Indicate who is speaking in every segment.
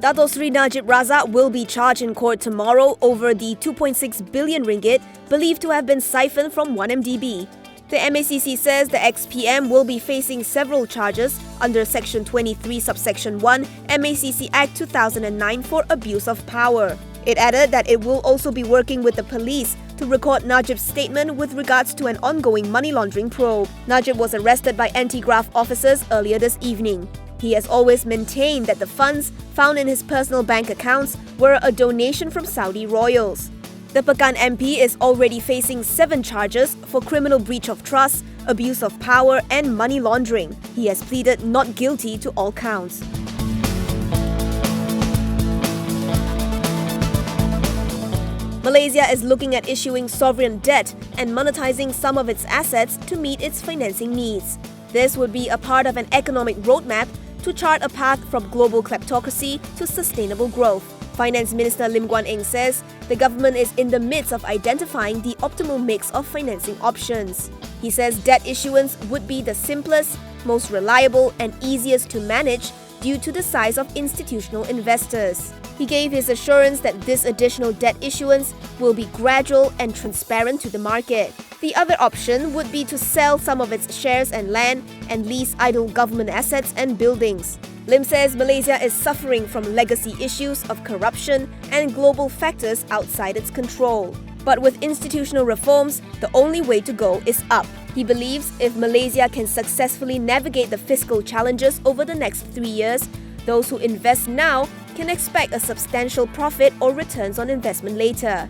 Speaker 1: Datuk Seri Najib Razak will be charged in court tomorrow over the 2.6 billion ringgit believed to have been siphoned from 1MDB. The MACC says the ex-PM will be facing several charges under Section 23 subsection 1 MACC Act 2009 for abuse of power. It added that it will also be working with the police to record Najib's statement with regards to an ongoing money laundering probe. Najib was arrested by anti-graft officers earlier this evening. He has always maintained that the funds found in his personal bank accounts were a donation from Saudi royals. The Pekan MP is already facing 7 charges for criminal breach of trust, abuse of power and money laundering. He has pleaded not guilty to all counts. Malaysia is looking at issuing sovereign debt and monetizing some of its assets to meet its financing needs. This would be a part of an economic roadmap to chart a path from global kleptocracy to sustainable growth. Finance Minister Lim Guan Eng says the government is in the midst of identifying the optimal mix of financing options. He says debt issuance would be the simplest, most reliable and easiest to manage due to the size of institutional investors. He gave his assurance that this additional debt issuance will be gradual and transparent to the market. The other option would be to sell some of its shares and land and lease idle government assets and buildings. Lim says Malaysia is suffering from legacy issues of corruption and global factors outside its control. But with institutional reforms, the only way to go is up. He believes if Malaysia can successfully navigate the fiscal challenges over the next 3 years, those who invest now can expect a substantial profit or returns on investment later.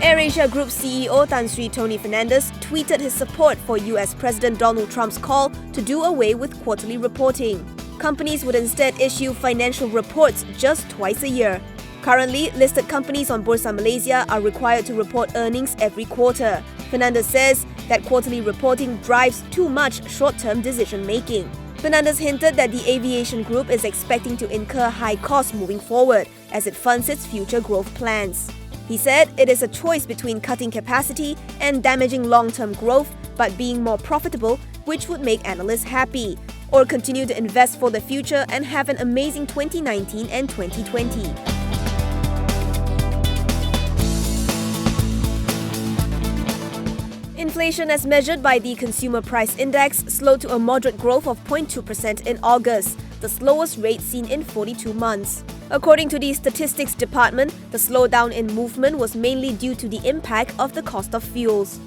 Speaker 1: AirAsia Group CEO Tan Sri Tony Fernandes tweeted his support for US President Donald Trump's call to do away with quarterly reporting. Companies would instead issue financial reports just twice a year. Currently, listed companies on Bursa Malaysia are required to report earnings every quarter. Fernandes says that quarterly reporting drives too much short-term decision-making. Fernandes hinted that the aviation group is expecting to incur high costs moving forward as it funds its future growth plans. He said it is a choice between cutting capacity and damaging long-term growth but being more profitable, which would make analysts happy, or continue to invest for the future and have an amazing 2019 and 2020. Inflation as measured by the Consumer Price Index slowed to a moderate growth of 0.2% in August, the slowest rate seen in 42 months. According to the Statistics Department, the slowdown in movement was mainly due to the impact of the cost of fuels.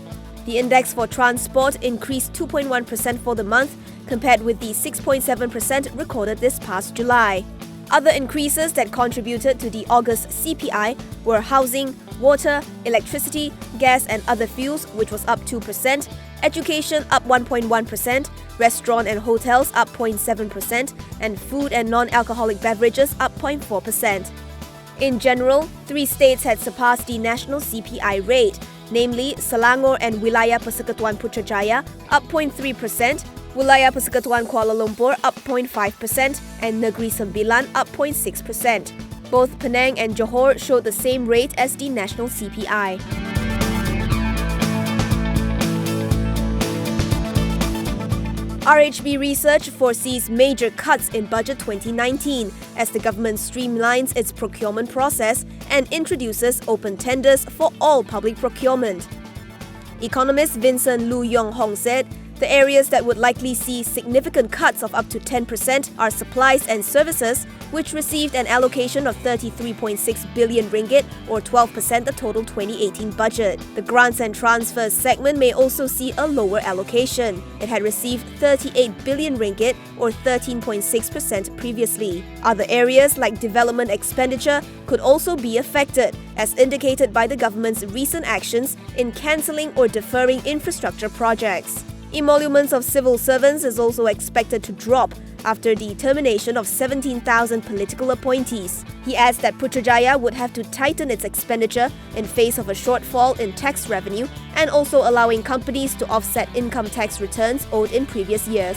Speaker 1: The index for transport increased 2.1% for the month, compared with the 6.7% recorded this past July. Other increases that contributed to the August CPI were housing, water, electricity, gas and other fuels, which was up 2%, education up 1.1%, restaurant and hotels up 0.7%, and food and non-alcoholic beverages up 0.4%. In general, 3 states had surpassed the national CPI rate, namely Selangor and Wilayah Persekutuan Putrajaya up 0.3%, Wilayah Persekutuan Kuala Lumpur up 0.5% and Negeri Sembilan up 0.6%. Both Penang and Johor showed the same rate as the national CPI. RHB Research foresees major cuts in Budget 2019 as the government streamlines its procurement process and introduces open tenders for all public procurement. Economist Vincent Lu Yong Hong said the areas that would likely see significant cuts of up to 10% are supplies and services, which received an allocation of 33.6 billion ringgit or 12% the total 2018 budget. The grants and transfers segment may also see a lower allocation. It had received 38 billion ringgit or 13.6% previously. Other areas like development expenditure could also be affected, as indicated by the government's recent actions in cancelling or deferring infrastructure projects. Emoluments of civil servants is also expected to drop after the termination of 17,000 political appointees. He adds that Putrajaya would have to tighten its expenditure in face of a shortfall in tax revenue and also allowing companies to offset income tax returns owed in previous years.